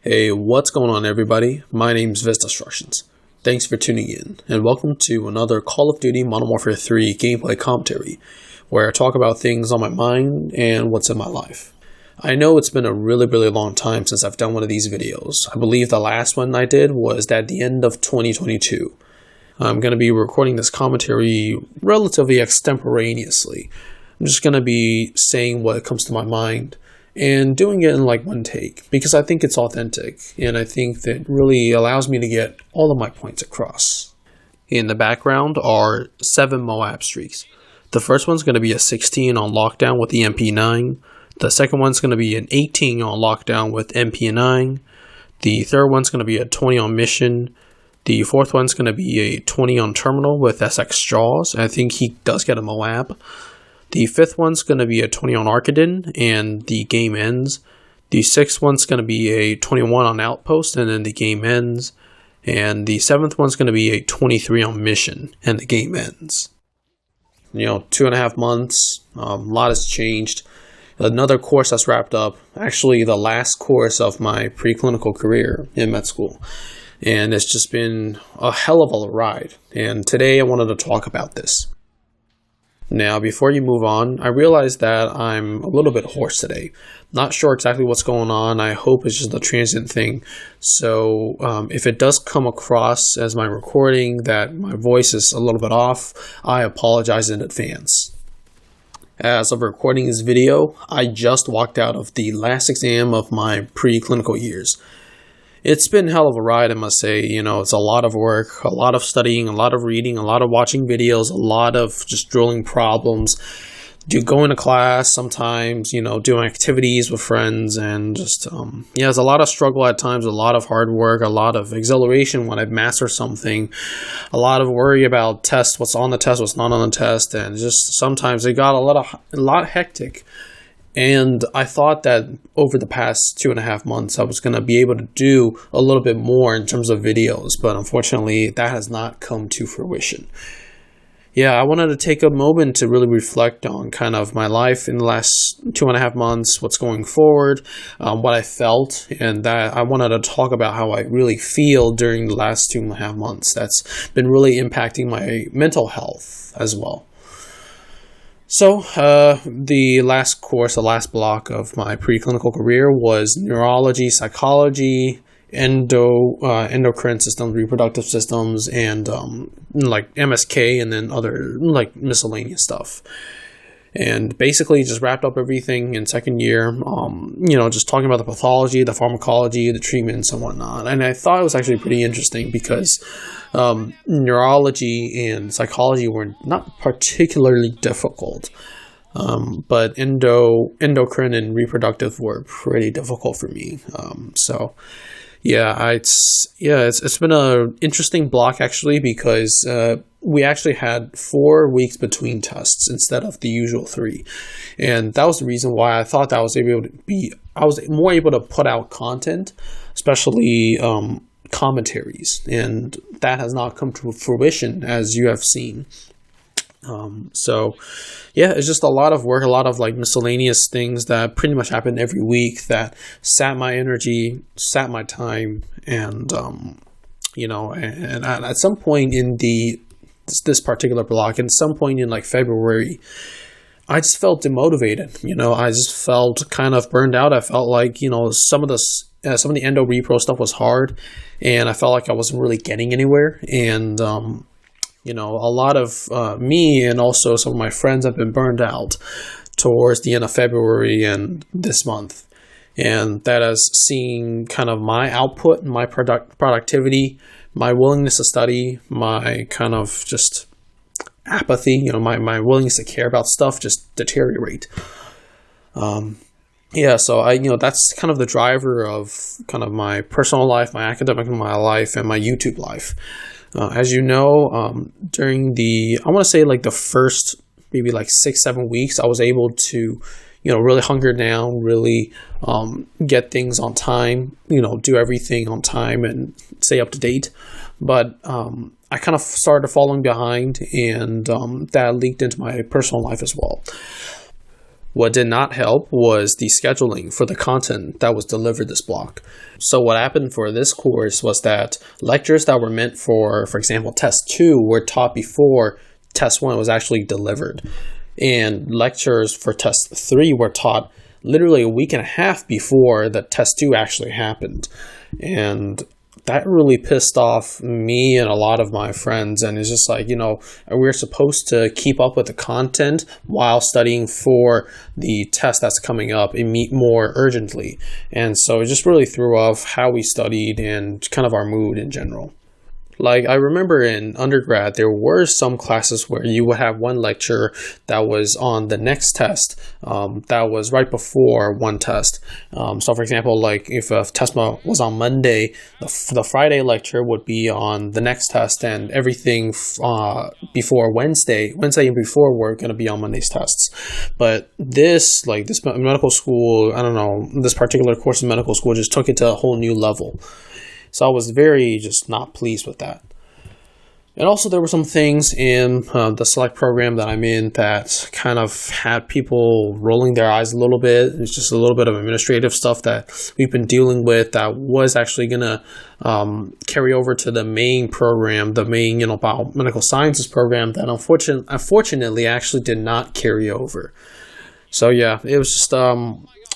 Hey, what's going on everybody? My name's Vistastructions. Thanks for tuning in, and welcome to another Call of Duty Modern Warfare 3 gameplay commentary, where I talk about things on my mind and what's in my life. I know it's been a really long time since I've done one of these videos. I believe the last one I did was at the end of 2022. I'm going to be recording this commentary relatively extemporaneously. I'm just going to be saying what comes to my mind and doing it in like one take because I think it's authentic and I think that really allows me to get all of my points across. In the background are 7 moab streaks. The first one's going to be a 16 on lockdown with the MP9. The second one's going to be an 18 on lockdown with MP9. The third one's going to be a 20 on mission. The fourth one's going to be a 20 on terminal with SX Jaws. I think he does get a moab. The fifth one's going to be a 20 on Arcadin, and the game ends. The sixth one's going to be a 21 on Outpost, and then the game ends. And the seventh one's going to be a 23 on Mission, and the game ends. 2.5 months, a lot has changed. Another course that's wrapped up, actually the last course of my preclinical career in med school. And it's just been a hell of a ride. And today I wanted to talk about this. Now, before you move on, I realize that I'm a little bit hoarse today. Not sure exactly what's going on. I hope it's just a transient thing. So if it does come across as my recording that my voice is a little bit off, I apologize in advance. As of recording this video, I just walked out of the last exam of my preclinical years. It's been a hell of a ride, I must say. It's a lot of work, a lot of studying, a lot of reading, a lot of watching videos, a lot of just drilling problems, going to class sometimes, doing activities with friends, and just, it's a lot of struggle at times, a lot of hard work, a lot of exhilaration when I master something, a lot of worry about tests, what's on the test, what's not on the test, and just sometimes it got a lot hectic. And I thought that over the past 2.5 months, I was going to be able to do a little bit more in terms of videos, but unfortunately, that has not come to fruition. Yeah, I wanted to take a moment to really reflect on kind of my life in the last 2.5 months, what's going forward, what I felt, and that I wanted to talk about how I really feel during the last 2.5 months. That's been really impacting my mental health as well. So, the last course, the last block of my preclinical career was neurology, psychology, endocrine systems, reproductive systems, and like MSK, and then other like miscellaneous stuff. And basically just wrapped up everything in second year, just talking about the pathology, the pharmacology, the treatments and whatnot. And I thought it was actually pretty interesting because neurology and psychology were not particularly difficult, but endocrine and reproductive were pretty difficult for me. It's been an interesting block actually because we actually had 4 weeks between tests instead of the usual 3, and that was the reason why I thought that I was more able to put out content, especially commentaries, and that has not come to fruition as you have seen. It's just a lot of work, a lot of like miscellaneous things that pretty much happen every week that sap my energy, sap my time, and and at some point in this particular block, and some point in like February, I just felt demotivated. I just felt kind of burned out. I felt like some of the endo repro stuff was hard, and I felt like I wasn't really getting anywhere, and a lot of me and also some of my friends have been burned out towards the end of February and this month. And that is seeing kind of my output, my productivity, my willingness to study, my kind of just apathy, my willingness to care about stuff just deteriorate. So that's kind of the driver of kind of my personal life, my academic life, and my YouTube life. As you know, during I want to say like the first maybe like 6-7 weeks, I was able to, really hunker down, really get things on time, do everything on time and stay up to date. But I kind of started falling behind, and that leaked into my personal life as well. What did not help was the scheduling for the content that was delivered this block. So what happened for this course was that lectures that were meant for example, test 2 were taught before test 1 was actually delivered. And lectures for test 3 were taught literally a week and a half before the test 2 actually happened. And that really pissed off me and a lot of my friends. And it's just like, we're supposed to keep up with the content while studying for the test that's coming up and meet more urgently. And so it just really threw off how we studied and kind of our mood in general. Like, I remember in undergrad, there were some classes where you would have one lecture that was on the next test, that was right before one test. So, for example, like if a test was on Monday, the Friday lecture would be on the next test, and everything before Wednesday and before were going to be on Monday's tests. But this medical school, I don't know, this particular course in medical school just took it to a whole new level. So I was very just not pleased with that. And also there were some things in the select program that I'm in that kind of had people rolling their eyes a little bit. It's just a little bit of administrative stuff that we've been dealing with that was actually going to carry over to the main program, the main, biomedical sciences program that unfortunately actually did not carry over. So yeah, it was just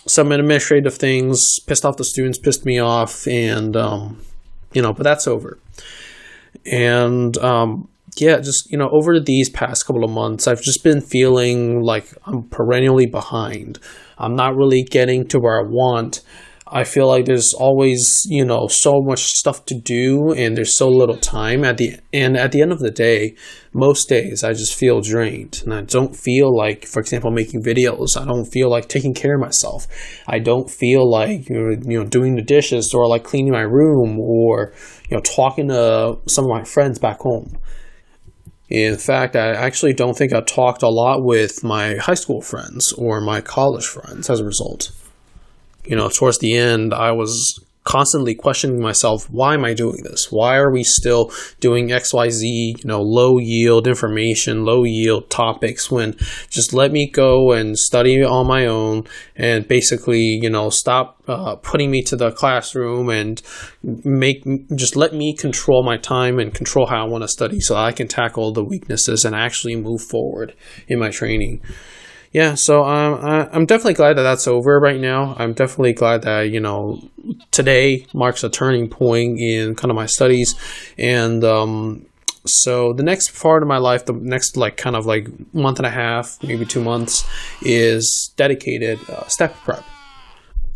some administrative things, pissed off the students, pissed me off, and, but that's over. And, over these past couple of months, I've just been feeling like I'm perennially behind. I'm not really getting to where I want. I feel like there's always, so much stuff to do and there's so little time. At the end of the day, most days I just feel drained, and I don't feel like, for example, making videos. I don't feel like taking care of myself. I don't feel like, doing the dishes or like cleaning my room or, talking to some of my friends back home. In fact, I actually don't think I talked a lot with my high school friends or my college friends as a result. Towards the end, I was constantly questioning myself, why am I doing this? Why are we still doing XYZ, low yield information, low yield topics, when just let me go and study on my own and basically, stop putting me to the classroom and just let me control my time and control how I want to study so I can tackle the weaknesses and actually move forward in my training. Yeah, so I'm definitely glad that that's over right now. I'm definitely glad that, today marks a turning point in kind of my studies. And so the next part of my life, the next month and a half, maybe 2 months, is dedicated STEP prep.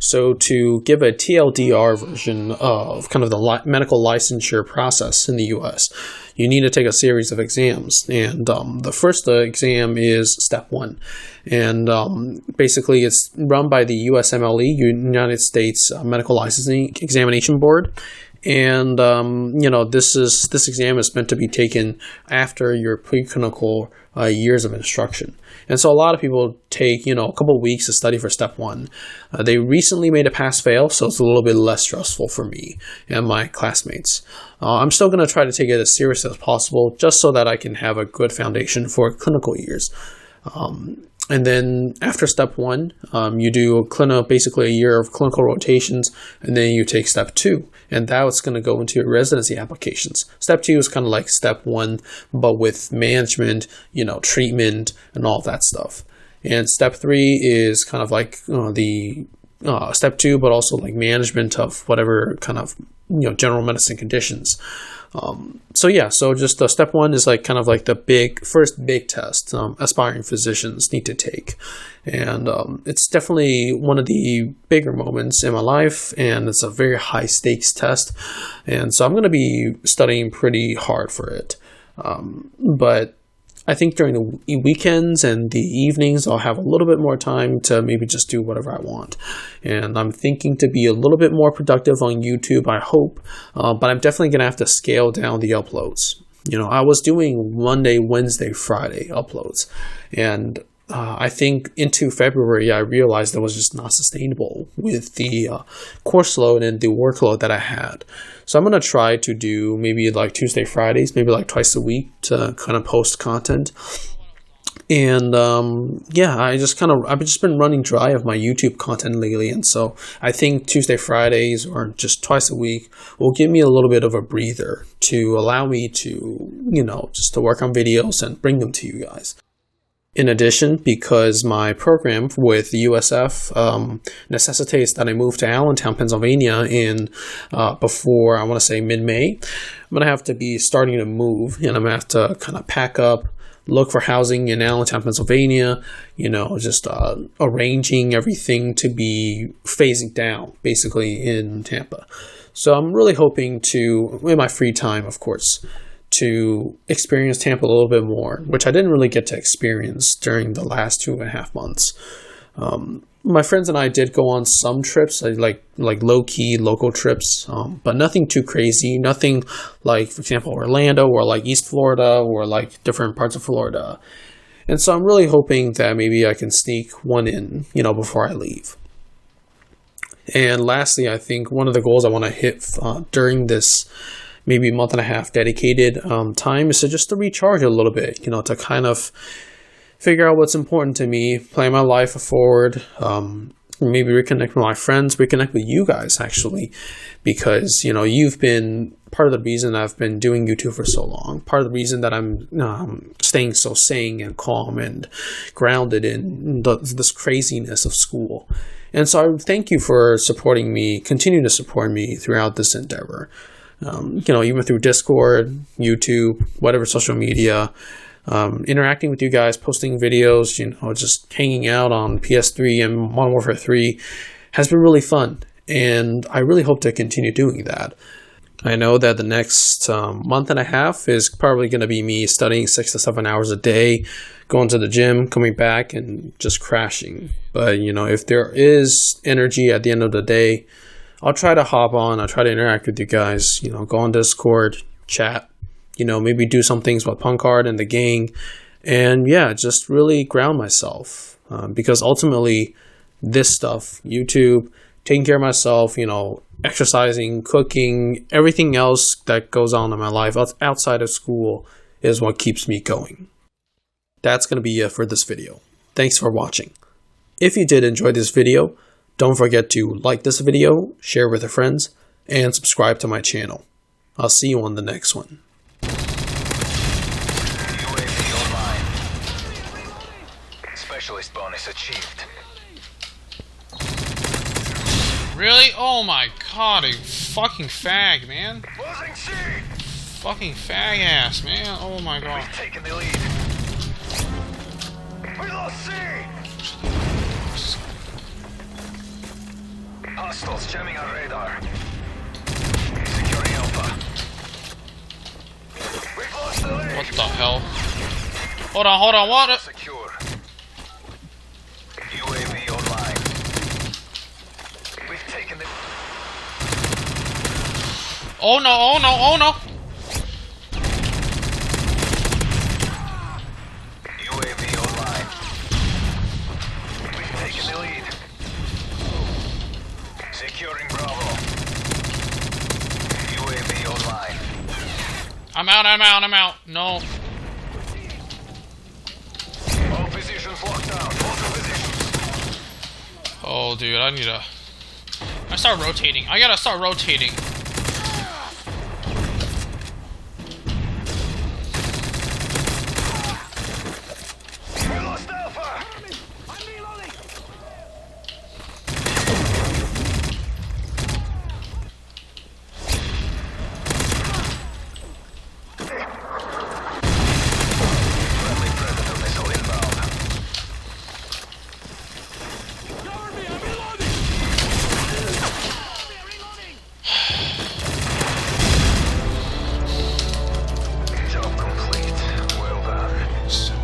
So to give a TLDR version of kind of the medical licensure process in the U.S., you need to take a series of exams. And the first exam is Step 1. And basically it's run by the USMLE, United States Medical Licensing Examination Board. And, this exam is meant to be taken after your preclinical years of instruction. And so a lot of people take, a couple of weeks to study for Step 1. They recently made a pass-fail, so it's a little bit less stressful for me and my classmates. I'm still going to try to take it as serious as possible, just so that I can have a good foundation for clinical years. And then after Step 1, you do basically a year of clinical rotations, and then you take Step 2, and that's going to go into your residency applications. Step 2 is kind of like Step 1, but with management, treatment, and all that stuff. And Step 3 is kind of like the Step 2, but also like management of whatever kind of general medicine conditions. So just Step 1 is like kind of like the first big test aspiring physicians need to take. And it's definitely one of the bigger moments in my life, and it's a very high stakes test. And so I'm going to be studying pretty hard for it. But I think during the weekends and the evenings, I'll have a little bit more time to maybe just do whatever I want. And I'm thinking to be a little bit more productive on YouTube, I hope. But I'm definitely going to have to scale down the uploads. I was doing Monday, Wednesday, Friday uploads. And I think into February, I realized that was just not sustainable with the course load and the workload that I had. So I'm going to try to do maybe like Tuesday, Fridays, maybe like twice a week to kind of post content. And yeah, I've just been running dry of my YouTube content lately, and so I think Tuesday, Fridays, or just twice a week will give me a little bit of a breather to allow me to, just to work on videos and bring them to you guys. In addition, because my program with the USF necessitates that I move to Allentown, Pennsylvania before, I want to say, mid-May, I'm going to have to be starting to move, and I'm going to have to kind of pack up, look for housing in Allentown, Pennsylvania, just arranging everything to be phasing down, basically, in Tampa. So I'm really hoping to, in my free time, of course, to experience Tampa a little bit more, which I didn't really get to experience during the last 2.5 months. My friends and I did go on some trips, like low-key local trips, but nothing too crazy. Nothing like, for example, Orlando or like East Florida or like different parts of Florida. And so I'm really hoping that maybe I can sneak one in, before I leave. And lastly, I think one of the goals I want to hit during this maybe month and a half dedicated time is to recharge a little bit, to kind of figure out what's important to me, plan my life forward, maybe reconnect with my friends, reconnect with you guys, actually, because, you've been part of the reason I've been doing YouTube for so long, part of the reason that I'm staying so sane and calm and grounded in this craziness of school. And so I thank you for supporting me, continue to support me throughout this endeavor. Even through Discord, YouTube, whatever social media, interacting with you guys, posting videos, just hanging out on PS3 and Modern Warfare 3 has been really fun. And I really hope to continue doing that. I know that the next month and a half is probably going to be me studying 6 to 7 hours a day, going to the gym, coming back, and just crashing. But, if there is energy at the end of the day, I'll try to hop on. I'll try to interact with you guys, go on Discord, chat, maybe do some things with Punkard and the gang. And yeah, just really ground myself. Because ultimately, this stuff, YouTube, taking care of myself, exercising, cooking, everything else that goes on in my life outside of school is what keeps me going. That's going to be it for this video. Thanks for watching. If you did enjoy this video, don't forget to like this video, share with your friends, and subscribe to my channel. I'll see you on the next one. UAV online. Specialist bonus achieved. Really? Oh my god, a fucking fag, man. Losing C. Fucking fag ass, man. Oh my god. We've taken the lead. We lost C. Hostiles jamming our radar. Securing Alpha. We've lost the lead. What the hell? Hold on, what? Secure. UAV online. We've taken the... Oh no. UAV online. We've taken the lead. Securing Bravo. UAV online. I'm out. No. All positions locked down. Hold your positions. Oh, dude, I gotta start rotating.